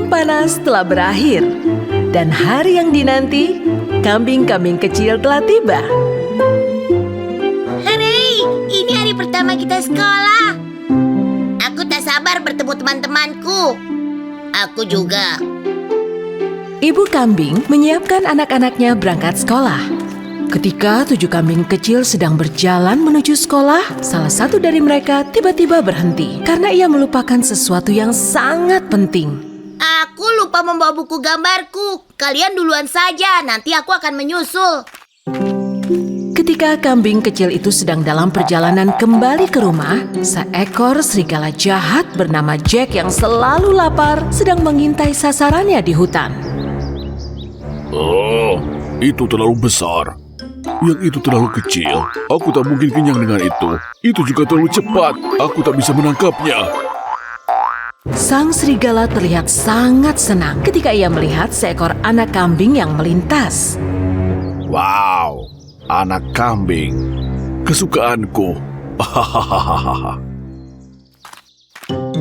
musim panas telah berakhir. Dan hari yang dinanti, kambing-kambing kecil telah tiba. Hooray! Ini hari pertama kita sekolah. Aku tak sabar bertemu teman-temanku. Aku juga. Ibu kambing menyiapkan anak-anaknya berangkat sekolah. Ketika 7 kambing kecil sedang berjalan menuju sekolah, salah satu dari mereka tiba-tiba berhenti karena ia melupakan sesuatu yang sangat penting. Aku lupa membawa buku gambarku. Kalian duluan saja, nanti aku akan menyusul. Ketika kambing kecil itu sedang dalam perjalanan kembali ke rumah, seekor serigala jahat bernama Jack yang selalu lapar sedang mengintai sasarannya di hutan. Oh, itu terlalu besar. Yang itu terlalu kecil. Aku tak mungkin kenyang dengan itu. Itu juga terlalu cepat. Aku tak bisa menangkapnya. Sang serigala terlihat sangat senang ketika ia melihat seekor anak kambing yang melintas. Wow, anak kambing. Kesukaanku. Hahaha.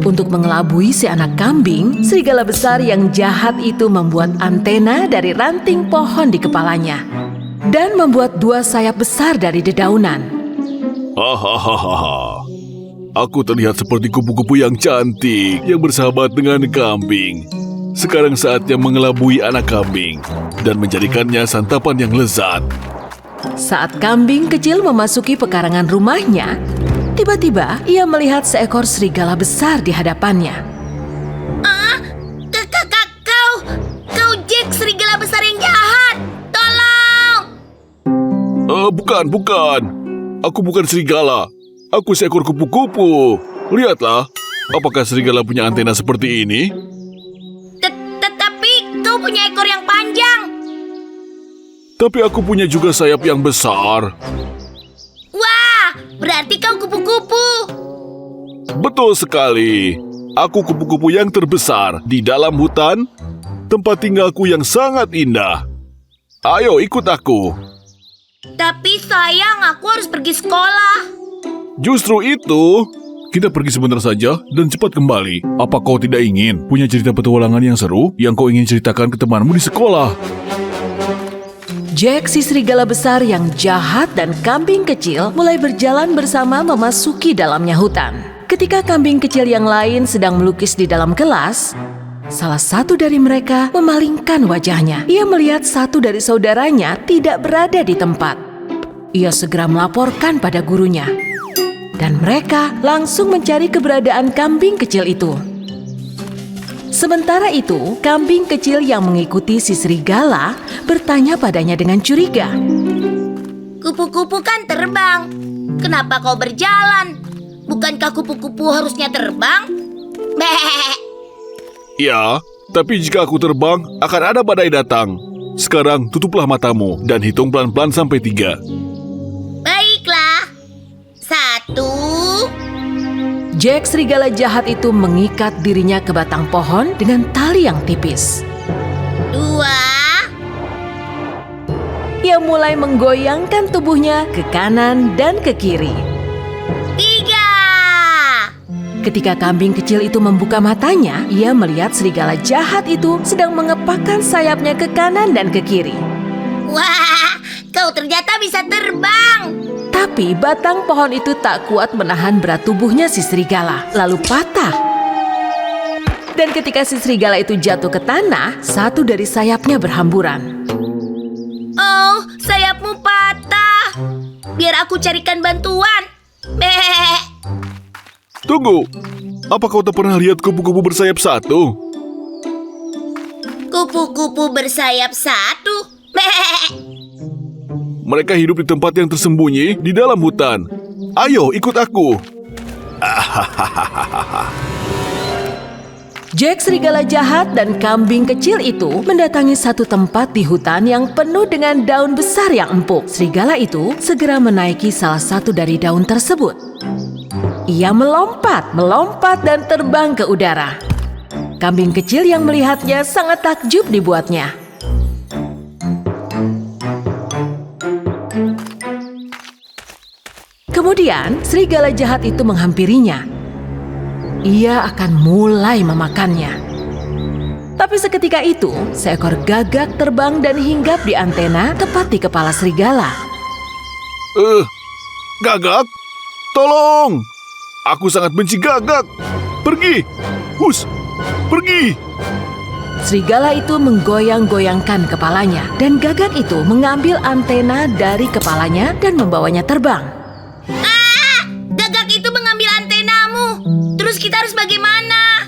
Untuk mengelabui si anak kambing, serigala besar yang jahat itu membuat antena dari ranting pohon di kepalanya dan membuat 2 sayap besar dari dedaunan. Hahaha. Aku terlihat seperti kupu-kupu yang cantik yang bersahabat dengan kambing. Sekarang saatnya mengelabui anak kambing dan menjadikannya santapan yang lezat. Saat kambing kecil memasuki pekarangan rumahnya, tiba-tiba ia melihat seekor serigala besar di hadapannya. Kau Jack, serigala besar yang jahat. Tolong! Bukan. Aku bukan serigala. Aku seekor kupu-kupu. Lihatlah, apakah serigala punya antena seperti ini? Tetapi kau punya ekor yang panjang. Tapi aku punya juga sayap yang besar. Wah, berarti kau kupu-kupu. Betul sekali. Aku kupu-kupu yang terbesar di dalam hutan, tempat tinggalku yang sangat indah. Ayo ikut aku. Tapi sayang, aku harus pergi sekolah. Justru itu, kita pergi sebentar saja dan cepat kembali. Apa kau tidak ingin punya cerita petualangan yang seru yang kau ingin ceritakan ke temanmu di sekolah? Jack, si serigala besar yang jahat dan kambing kecil mulai berjalan bersama memasuki dalamnya hutan. Ketika kambing kecil yang lain sedang melukis di dalam kelas, salah satu dari mereka memalingkan wajahnya. Ia melihat satu dari saudaranya tidak berada di tempat. Ia segera melaporkan pada gurunya. Dan mereka langsung mencari keberadaan kambing kecil itu. Sementara itu, kambing kecil yang mengikuti si serigala bertanya padanya dengan curiga. Kupu-kupu kan terbang. Kenapa kau berjalan? Bukankah kupu-kupu harusnya terbang? Beh. Ya, tapi jika aku terbang, akan ada badai datang. Sekarang tutuplah matamu dan hitung pelan-pelan sampai 3. Baiklah. 1. Jack serigala jahat itu mengikat dirinya ke batang pohon dengan tali yang tipis. 2. Ia mulai menggoyangkan tubuhnya ke kanan dan ke kiri. 3. Ketika kambing kecil itu membuka matanya, ia melihat serigala jahat itu sedang mengepakkan sayapnya ke kanan dan ke kiri. Wah, kau ternyata bisa terbang. Tapi batang pohon itu tak kuat menahan berat tubuhnya si serigala, lalu patah. Dan ketika si serigala itu jatuh ke tanah, satu dari sayapnya berhamburan. Oh, sayapmu patah. Biar aku carikan bantuan. Beh. Tunggu, apa kau tak pernah lihat kupu-kupu bersayap satu? Kupu-kupu bersayap 1. Beh. Mereka hidup di tempat yang tersembunyi di dalam hutan. Ayo ikut aku. Jack serigala jahat dan kambing kecil itu mendatangi satu tempat di hutan yang penuh dengan daun besar yang empuk. Serigala itu segera menaiki salah satu dari daun tersebut. Ia melompat dan terbang ke udara. Kambing kecil yang melihatnya sangat takjub dibuatnya. Kemudian, serigala jahat itu menghampirinya. Ia akan mulai memakannya. Tapi seketika itu, seekor gagak terbang dan hinggap di antena tepat di kepala serigala. Gagak? Tolong! Aku sangat benci gagak. Pergi! Hus! Pergi! Serigala itu menggoyang-goyangkan kepalanya dan gagak itu mengambil antena dari kepalanya dan membawanya terbang. Gagak itu mengambil antenamu. Terus kita harus bagaimana?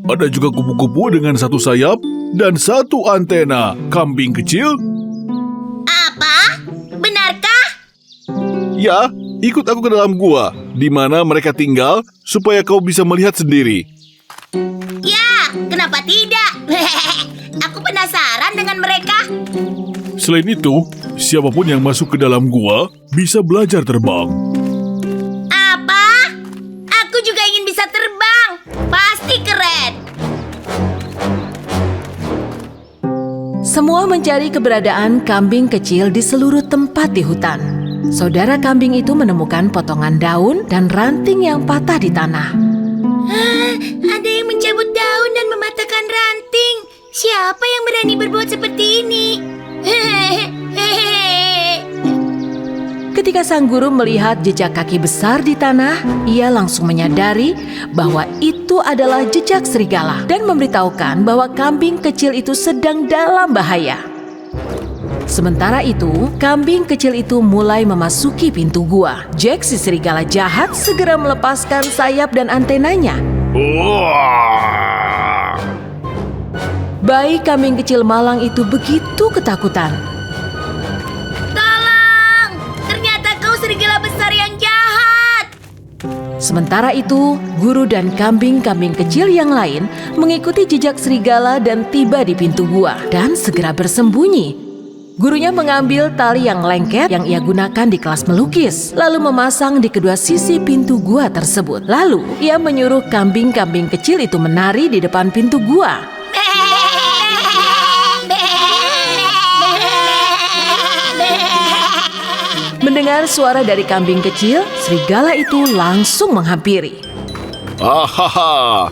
Ada juga kupu-kupu dengan satu sayap dan satu antena. Kambing kecil? Apa? Benarkah? Ya, ikut aku ke dalam gua, di mana mereka tinggal, supaya kau bisa melihat sendiri. Ya, kenapa tidak? Aku penasaran dengan mereka. Selain itu, siapapun yang masuk ke dalam gua bisa belajar terbang. Apa? Aku juga ingin bisa terbang. Pasti keren. Semua mencari keberadaan kambing kecil di seluruh tempat di hutan. Saudara kambing itu menemukan potongan daun dan ranting yang patah di tanah. Ada yang mencabut daun dan mematahkan ranting. Siapa yang berani berbuat seperti ini? Ketika sang guru melihat jejak kaki besar di tanah, ia langsung menyadari bahwa itu adalah jejak serigala dan memberitahukan bahwa kambing kecil itu sedang dalam bahaya. Sementara itu, kambing kecil itu mulai memasuki pintu gua. Jack si serigala jahat segera melepaskan sayap dan antenanya. Bayi kambing kecil malang itu begitu ketakutan. Tolong! Ternyata kau serigala besar yang jahat. Sementara itu, guru dan kambing-kambing kecil yang lain mengikuti jejak serigala dan tiba di pintu gua dan segera bersembunyi. Gurunya mengambil tali yang lengket yang ia gunakan di kelas melukis, lalu memasang di kedua sisi pintu gua tersebut. Lalu, ia menyuruh kambing-kambing kecil itu menari di depan pintu gua. Mendengar suara dari kambing kecil, serigala itu langsung menghampiri. Hahaha,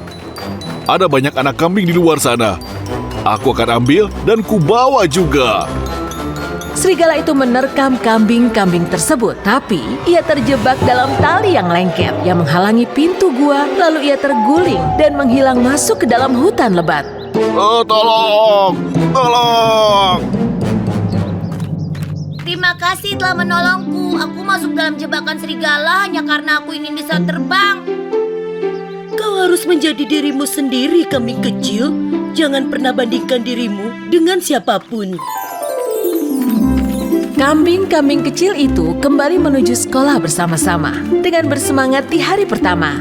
ada banyak anak kambing di luar sana. Aku akan ambil dan kubawa juga. Serigala itu menerkam kambing-kambing tersebut, tapi ia terjebak dalam tali yang lengket yang menghalangi pintu gua, lalu ia terguling dan menghilang masuk ke dalam hutan lebat. Oh, tolong! Tolong! Terima kasih telah menolongku. Aku masuk dalam jebakan serigala hanya karena aku ingin bisa terbang. Kau harus menjadi dirimu sendiri, kambing kecil. Jangan pernah bandingkan dirimu dengan siapapun. Kambing-kambing kecil itu kembali menuju sekolah bersama-sama dengan bersemangat di hari pertama.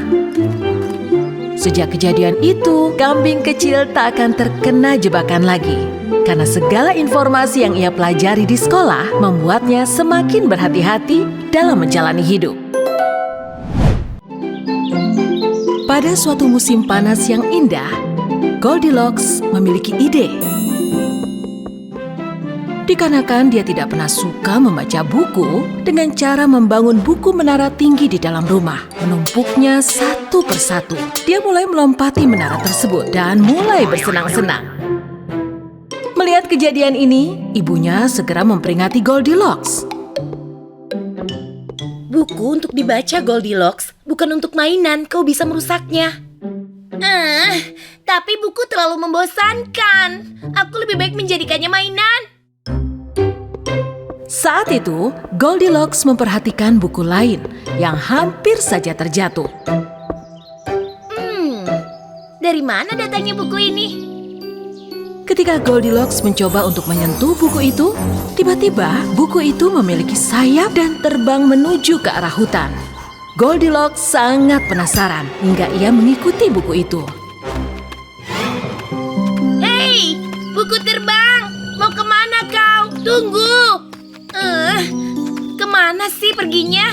Sejak kejadian itu, kambing kecil tak akan terkena jebakan lagi. Karena segala informasi yang ia pelajari di sekolah membuatnya semakin berhati-hati dalam menjalani hidup. Pada suatu musim panas yang indah, Goldilocks memiliki ide. Dikarenakan dia tidak pernah suka membaca buku, dengan cara membangun buku menara tinggi di dalam rumah, menumpuknya satu persatu. Dia mulai melompati menara tersebut dan mulai bersenang-senang. Melihat kejadian ini, ibunya segera memperingati Goldilocks. Buku untuk dibaca, Goldilocks, bukan untuk mainan. Kau bisa merusaknya. Tapi buku terlalu membosankan. Aku lebih baik menjadikannya mainan. Saat itu, Goldilocks memperhatikan buku lain yang hampir saja terjatuh. Dari mana datangnya buku ini? Ketika Goldilocks mencoba untuk menyentuh buku itu, tiba-tiba buku itu memiliki sayap dan terbang menuju ke arah hutan. Goldilocks sangat penasaran hingga ia mengikuti buku itu. Hei, buku terbang! Mau kemana kau? Tunggu! Kemana sih perginya?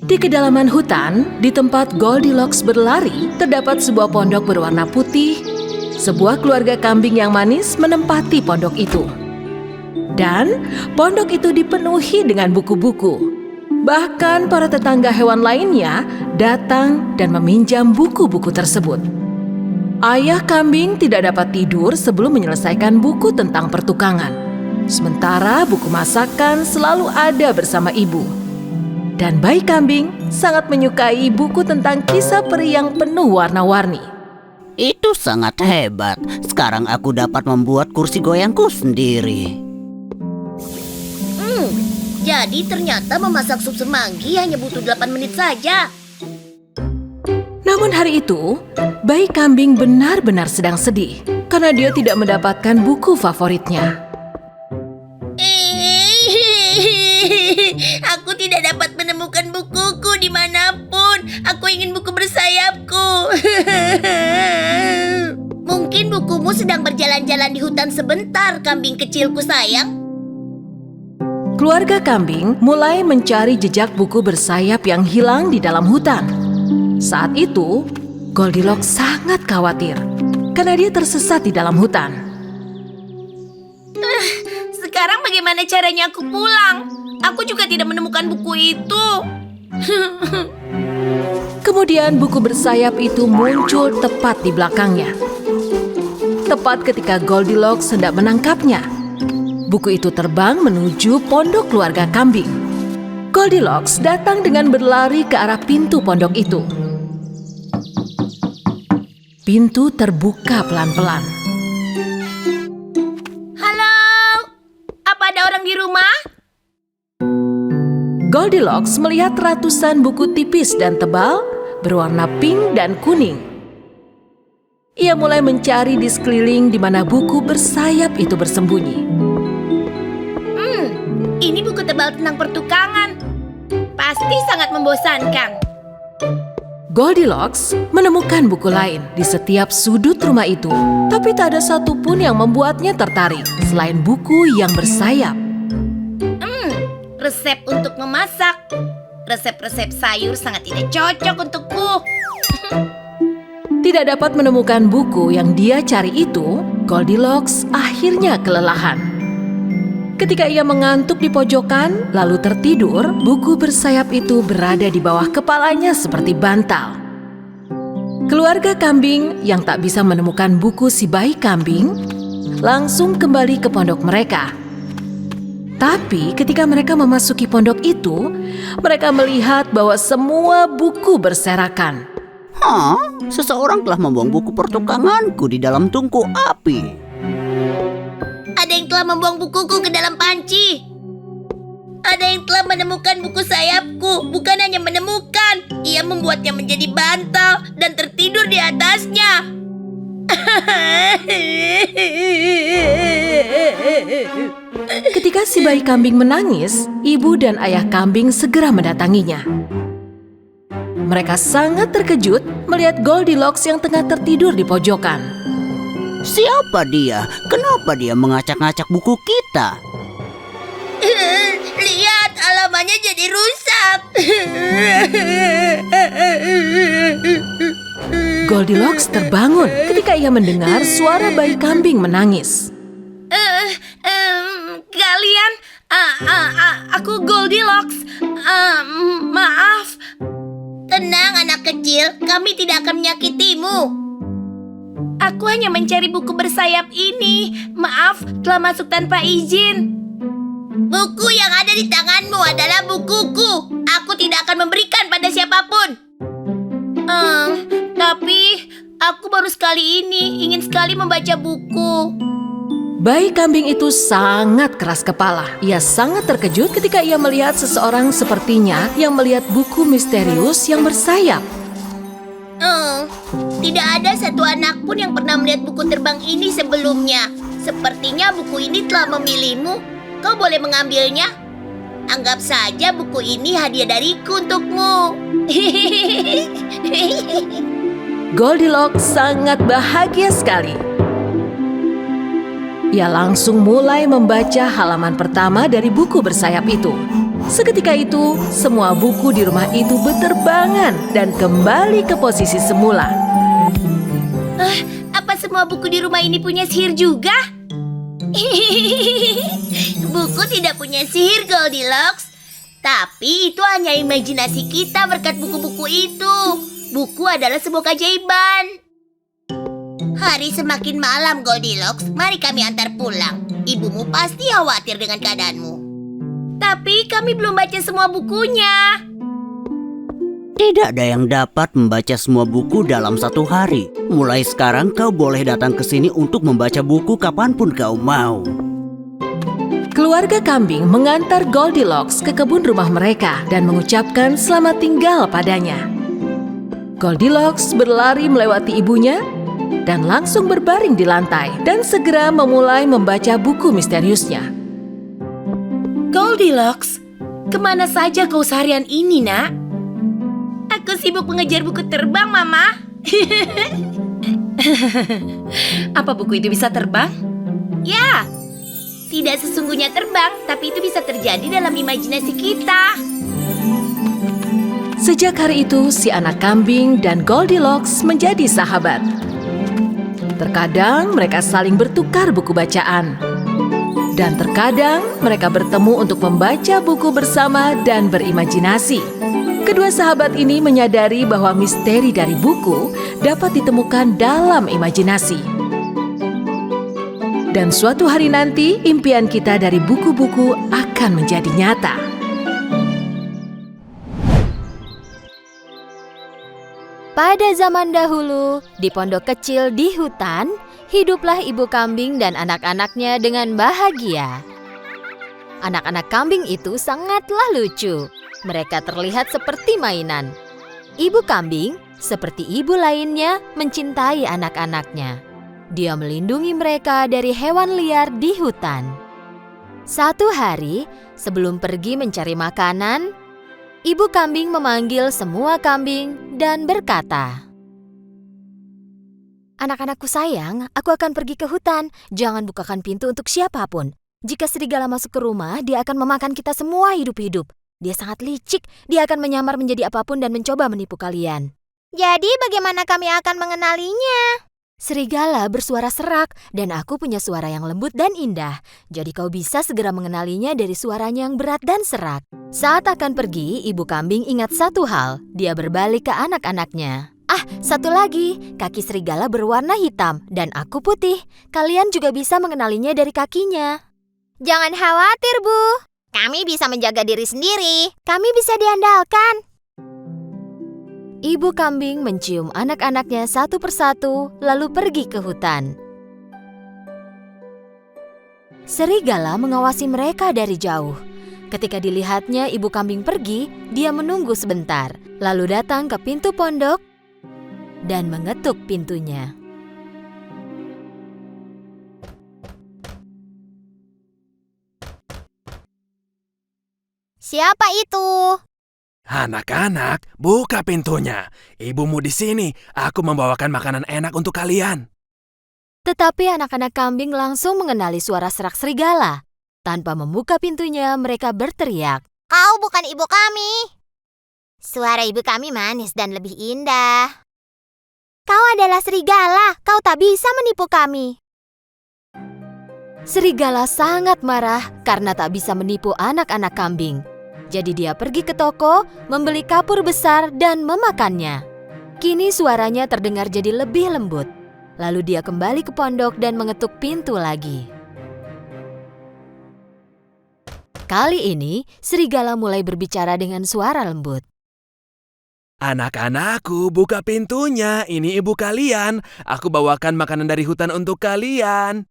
Di kedalaman hutan, di tempat Goldilocks berlari, terdapat sebuah pondok berwarna putih. Sebuah keluarga kambing yang manis menempati pondok itu. Dan pondok itu dipenuhi dengan buku-buku. Bahkan para tetangga hewan lainnya datang dan meminjam buku-buku tersebut. Ayah kambing tidak dapat tidur sebelum menyelesaikan buku tentang pertukangan. Sementara buku masakan selalu ada bersama ibu. Dan bayi kambing sangat menyukai buku tentang kisah peri yang penuh warna-warni. Itu sangat hebat. Sekarang aku dapat membuat kursi goyangku sendiri. Jadi ternyata memasak sup semanggi hanya butuh 8 menit saja. Namun hari itu, bayi kambing benar-benar sedang sedih karena dia tidak mendapatkan buku favoritnya. Aku tidak dapat menemukan bukuku dimanapun. Aku ingin buku bersayapku. Mungkin bukumu sedang berjalan-jalan di hutan sebentar, kambing kecilku sayang. Keluarga kambing mulai mencari jejak buku bersayap yang hilang di dalam hutan. Saat itu, Goldilocks sangat khawatir karena dia tersesat di dalam hutan. Sekarang bagaimana caranya aku pulang? Aku juga tidak menemukan buku itu. Kemudian buku bersayap itu muncul tepat di belakangnya. Tepat ketika Goldilocks hendak menangkapnya. Buku itu terbang menuju pondok keluarga kambing. Goldilocks datang dengan berlari ke arah pintu pondok itu. Pintu terbuka pelan-pelan. Halo? Apa ada orang di rumah? Goldilocks melihat ratusan buku tipis dan tebal berwarna pink dan kuning. Ia mulai mencari di sekeliling di mana buku bersayap itu bersembunyi. Ini buku tebal tentang pertukangan. Pasti sangat membosankan. Goldilocks menemukan buku lain di setiap sudut rumah itu, tapi tak ada satupun yang membuatnya tertarik selain buku yang bersayap. Resep untuk memasak. Resep-resep sayur sangat tidak cocok untukku. Tidak dapat menemukan buku yang dia cari itu, Goldilocks akhirnya kelelahan. Ketika ia mengantuk di pojokan, lalu tertidur, buku bersayap itu berada di bawah kepalanya seperti bantal. Keluarga kambing yang tak bisa menemukan buku si bayi kambing, langsung kembali ke pondok mereka. Tapi ketika mereka memasuki pondok itu, mereka melihat bahwa semua buku berserakan. Seseorang telah membuang buku pertukanganku di dalam tungku api. Ada yang telah membuang bukuku ke dalam panci. Ada yang telah menemukan buku sayapku. Bukan hanya menemukan, ia membuatnya menjadi bantal dan tertidur di atasnya. Ketika si bayi kambing menangis, ibu dan ayah kambing segera mendatanginya. Mereka sangat terkejut melihat Goldilocks yang tengah tertidur di pojokan. Siapa dia? Kenapa dia mengacak-ngacak buku kita? Lihat, halamannya jadi rusak. Goldilocks terbangun ketika ia mendengar suara bayi kambing menangis. Kalian, aku Goldilocks. Maaf. Tenang anak kecil, kami tidak akan menyakitimu. Aku hanya mencari buku bersayap ini. Maaf, telah masuk tanpa izin. Buku yang ada di tanganmu adalah bukuku. Aku tidak akan memberikan pada siapapun. Tapi aku baru sekali ini ingin sekali membaca buku. Bayi kambing itu sangat keras kepala. Ia sangat terkejut ketika ia melihat seseorang sepertinya yang melihat buku misterius yang bersayap. Tidak ada satu anak pun yang pernah melihat buku terbang ini sebelumnya. Sepertinya buku ini telah memilihmu. Kau boleh mengambilnya. Anggap saja buku ini hadiah dariku untukmu. Goldilocks sangat bahagia sekali. Ia langsung mulai membaca halaman pertama dari buku bersayap itu. Seketika itu, semua buku di rumah itu berterbangan dan kembali ke posisi semula. Apa semua buku di rumah ini punya sihir juga? Buku tidak punya sihir, Goldilocks. Tapi itu hanya imajinasi kita berkat buku-buku itu. Buku adalah sebuah keajaiban. Hari semakin malam, Goldilocks. Mari kami antar pulang. Ibumu pasti khawatir dengan keadaanmu. Tapi kami belum baca semua bukunya. Tidak ada yang dapat membaca semua buku dalam satu hari. Mulai sekarang kau boleh datang ke sini untuk membaca buku kapanpun kau mau. Keluarga kambing mengantar Goldilocks ke kebun rumah mereka dan mengucapkan selamat tinggal padanya. Goldilocks berlari melewati ibunya dan langsung berbaring di lantai dan segera memulai membaca buku misteriusnya. Goldilocks, kemana saja kau seharian ini, nak? Aku sibuk mengejar buku terbang, Mama. Apa buku itu bisa terbang? Ya, tidak sesungguhnya terbang, tapi itu bisa terjadi dalam imajinasi kita. Sejak hari itu, si anak kambing dan Goldilocks menjadi sahabat. Terkadang mereka saling bertukar buku bacaan. Dan terkadang mereka bertemu untuk membaca buku bersama dan berimajinasi. Kedua sahabat ini menyadari bahwa misteri dari buku dapat ditemukan dalam imajinasi. Dan suatu hari nanti, impian kita dari buku-buku akan menjadi nyata. Pada zaman dahulu, di pondok kecil di hutan, hiduplah ibu kambing dan anak-anaknya dengan bahagia. Anak-anak kambing itu sangatlah lucu. Mereka terlihat seperti mainan. Ibu kambing, seperti ibu lainnya, mencintai anak-anaknya. Dia melindungi mereka dari hewan liar di hutan. Suatu hari, sebelum pergi mencari makanan, ibu kambing memanggil semua kambing dan berkata, "Anak-anakku sayang, aku akan pergi ke hutan. Jangan bukakan pintu untuk siapapun. Jika serigala masuk ke rumah, dia akan memakan kita semua hidup-hidup. Dia sangat licik, dia akan menyamar menjadi apapun dan mencoba menipu kalian." Jadi bagaimana kami akan mengenalinya? Serigala bersuara serak dan aku punya suara yang lembut dan indah. Jadi kau bisa segera mengenalinya dari suaranya yang berat dan serak. Saat akan pergi, ibu kambing ingat satu hal. Dia berbalik ke anak-anaknya. "Ah, satu lagi, kaki serigala berwarna hitam dan aku putih. Kalian juga bisa mengenalinya dari kakinya." Jangan khawatir, Bu. Kami bisa menjaga diri sendiri. Kami bisa diandalkan. Ibu kambing mencium anak-anaknya satu persatu, lalu pergi ke hutan. Serigala mengawasi mereka dari jauh. Ketika dilihatnya ibu kambing pergi, dia menunggu sebentar, lalu datang ke pintu pondok dan mengetuk pintunya. Siapa itu? Anak-anak, buka pintunya. Ibumu di sini. Aku membawakan makanan enak untuk kalian. Tetapi anak-anak kambing langsung mengenali suara serak serigala. Tanpa membuka pintunya, mereka berteriak, Kau bukan ibu kami. Suara ibu kami manis dan lebih indah. Kau adalah serigala. Kau tak bisa menipu kami. Serigala sangat marah karena tak bisa menipu anak-anak kambing. Jadi dia pergi ke toko, membeli kapur besar dan memakannya. Kini suaranya terdengar jadi lebih lembut. Lalu dia kembali ke pondok dan mengetuk pintu lagi. Kali ini, serigala mulai berbicara dengan suara lembut. Anak-anakku, buka pintunya. Ini ibu kalian. Aku bawakan makanan dari hutan untuk kalian.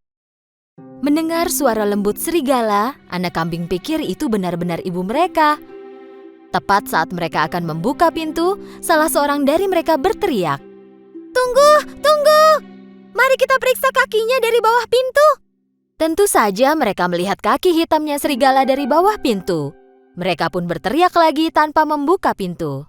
Mendengar suara lembut serigala, anak kambing pikir itu benar-benar ibu mereka. Tepat saat mereka akan membuka pintu, salah seorang dari mereka berteriak, "Tunggu, tunggu! Mari kita periksa kakinya dari bawah pintu." Tentu saja mereka melihat kaki hitamnya serigala dari bawah pintu. Mereka pun berteriak lagi tanpa membuka pintu.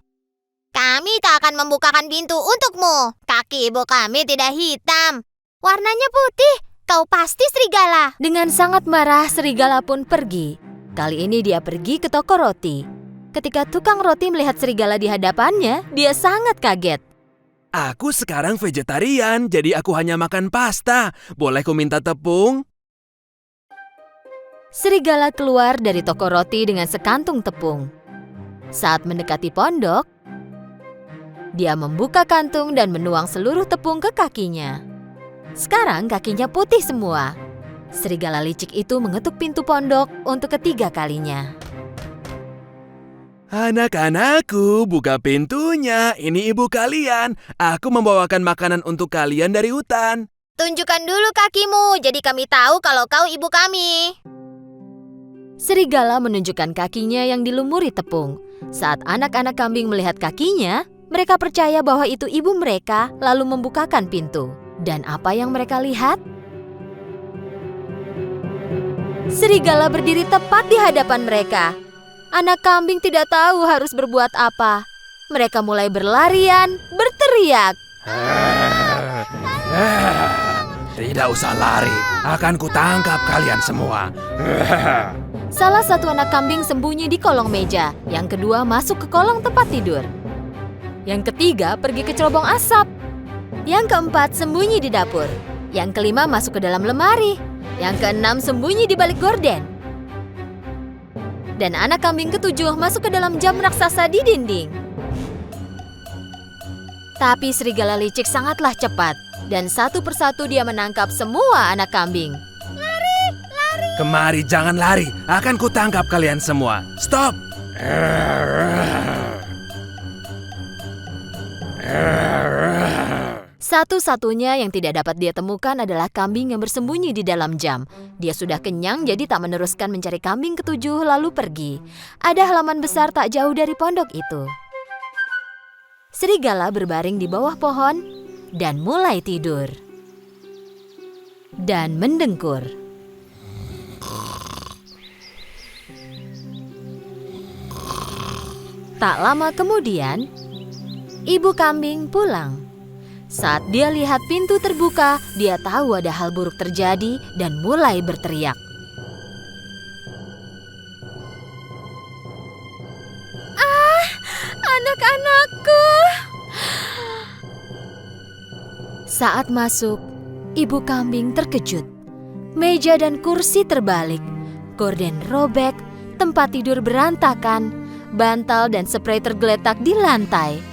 Kami tak akan membukakan pintu untukmu. Kaki ibu kami tidak hitam. Warnanya putih. Kau pasti serigala. Dengan sangat marah, serigala pun pergi. Kali ini dia pergi ke toko roti. Ketika tukang roti melihat serigala di hadapannya, dia sangat kaget. Aku sekarang vegetarian, jadi aku hanya makan pasta. Boleh ku minta tepung? Serigala keluar dari toko roti dengan sekantung tepung. Saat mendekati pondok, dia membuka kantung dan menuang seluruh tepung ke kakinya. Sekarang kakinya putih semua. Serigala licik itu mengetuk pintu pondok untuk ketiga kalinya. Anak-anakku, buka pintunya. Ini ibu kalian. Aku membawakan makanan untuk kalian dari hutan. Tunjukkan dulu kakimu, jadi kami tahu kalau kau ibu kami. Serigala menunjukkan kakinya yang dilumuri tepung. Saat anak-anak kambing melihat kakinya, mereka percaya bahwa itu ibu mereka, lalu membukakan pintu. Dan apa yang mereka lihat? Serigala berdiri tepat di hadapan mereka. Anak kambing tidak tahu harus berbuat apa. Mereka mulai berlarian, berteriak. Tidak usah lari, akan kutangkap kalian semua. Salah satu anak kambing sembunyi di kolong meja. Yang kedua masuk ke kolong tempat tidur. Yang ketiga pergi ke cerobong asap. Yang keempat sembunyi di dapur. Yang kelima masuk ke dalam lemari. Yang keenam sembunyi di balik gorden. Dan anak kambing ketujuh masuk ke dalam jam raksasa di dinding. Tapi serigala licik sangatlah cepat. Dan satu persatu dia menangkap semua anak kambing. Kemari, jangan lari. Akan kutangkap kalian semua. Stop! Satu-satunya yang tidak dapat dia temukan adalah kambing yang bersembunyi di dalam jam. Dia sudah kenyang jadi tak meneruskan mencari kambing ketujuh lalu pergi. Ada halaman besar tak jauh dari pondok itu. Serigala berbaring di bawah pohon dan mulai tidur. Dan mendengkur. Tak lama kemudian, ibu kambing pulang. Saat dia lihat pintu terbuka, dia tahu ada hal buruk terjadi dan mulai berteriak. Ah, anak-anakku! Saat masuk, ibu kambing terkejut. Meja dan kursi terbalik, gorden robek, tempat tidur berantakan, bantal dan sprei tergeletak di lantai.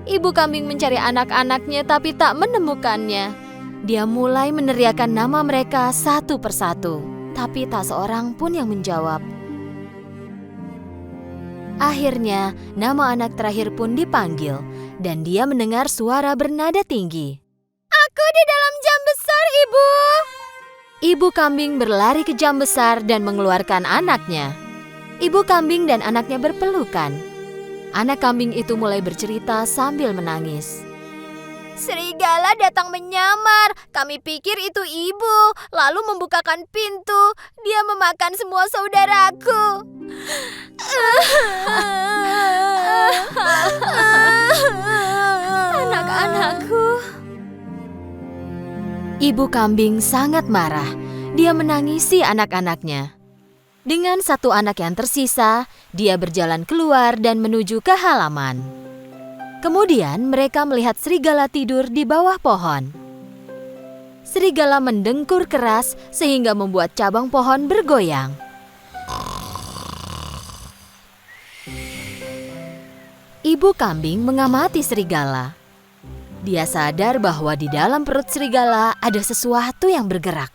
Ibu kambing mencari anak-anaknya tapi tak menemukannya. Dia mulai meneriakkan nama mereka satu persatu, tapi tak seorang pun yang menjawab. Akhirnya, nama anak terakhir pun dipanggil, dan dia mendengar suara bernada tinggi. Aku di dalam jam besar, Ibu! Ibu kambing berlari ke jam besar dan mengeluarkan anaknya. Ibu kambing dan anaknya berpelukan. Anak kambing itu mulai bercerita sambil menangis. Serigala datang menyamar. Kami pikir itu ibu, lalu membukakan pintu. Dia memakan semua saudaraku. Anak-anakku. Ibu kambing sangat marah. Dia menangisi anak-anaknya. Dengan satu anak yang tersisa, dia berjalan keluar dan menuju ke halaman. Kemudian mereka melihat serigala tidur di bawah pohon. Serigala mendengkur keras sehingga membuat cabang pohon bergoyang. Ibu kambing mengamati serigala. Dia sadar bahwa di dalam perut serigala ada sesuatu yang bergerak.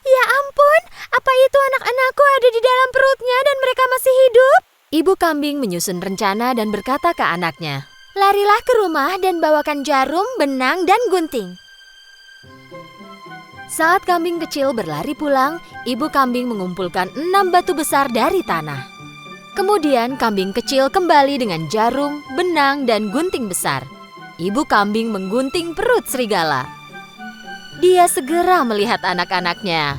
Ya ampun, apa itu anak-anakku ada di dalam perutnya dan mereka masih hidup? Ibu kambing menyusun rencana dan berkata ke anaknya, larilah ke rumah dan bawakan jarum, benang, dan gunting. Saat kambing kecil berlari pulang, ibu kambing mengumpulkan 6 batu besar dari tanah. Kemudian kambing kecil kembali dengan jarum, benang, dan gunting besar. Ibu kambing menggunting perut serigala. Dia segera melihat anak-anaknya.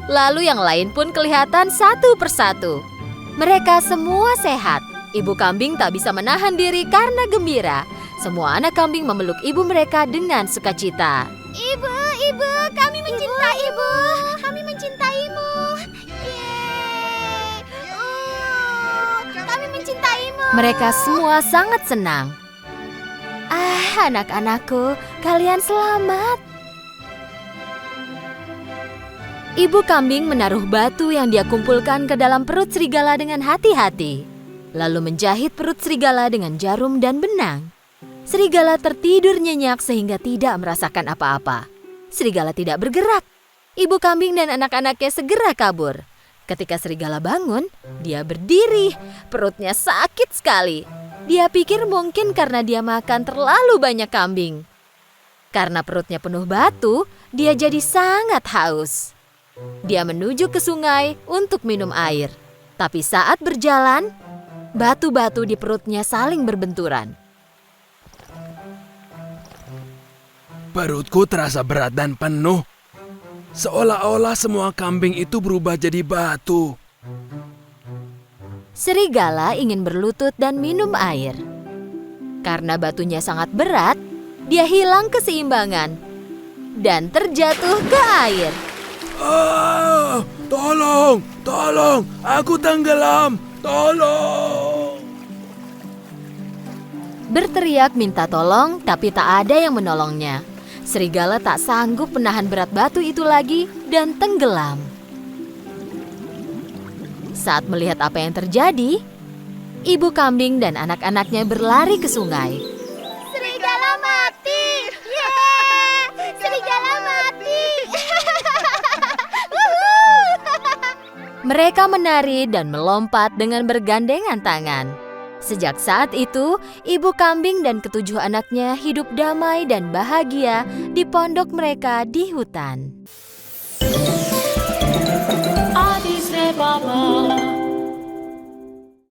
Lalu yang lain pun kelihatan satu persatu. Mereka semua sehat. Ibu kambing tak bisa menahan diri karena gembira. Semua anak kambing memeluk ibu mereka dengan sukacita. Ibu, kami mencintai ibu. Kami mencintaimu. Yeay. Kami mencintaimu. Mereka semua sangat senang. Ah, anak-anakku, kalian selamat. Ibu kambing menaruh batu yang dia kumpulkan ke dalam perut serigala dengan hati-hati. Lalu menjahit perut serigala dengan jarum dan benang. Serigala tertidur nyenyak sehingga tidak merasakan apa-apa. serigala tidak bergerak. Ibu kambing dan anak-anaknya segera kabur. Ketika serigala bangun, dia berdiri. Perutnya sakit sekali. Dia pikir mungkin karena dia makan terlalu banyak kambing. Karena perutnya penuh batu, dia jadi sangat haus. Dia menuju ke sungai untuk minum air. Tapi saat berjalan, batu-batu di perutnya saling berbenturan. Perutku terasa berat dan penuh. Seolah-olah semua kambing itu berubah jadi batu. Serigala ingin berlutut dan minum air. Karena batunya sangat berat, dia hilang keseimbangan dan terjatuh ke air. Ah, tolong, tolong, aku tenggelam, tolong. Berteriak minta tolong, tapi tak ada yang menolongnya. Serigala tak sanggup menahan berat batu itu lagi dan tenggelam. Saat melihat apa yang terjadi, ibu kambing dan anak-anaknya berlari ke sungai. Serigala mati. Yeay! Serigala mati. Mereka menari dan melompat dengan bergandengan tangan. Sejak saat itu, ibu kambing dan ketujuh anaknya hidup damai dan bahagia di pondok mereka di hutan. Addis Ababa.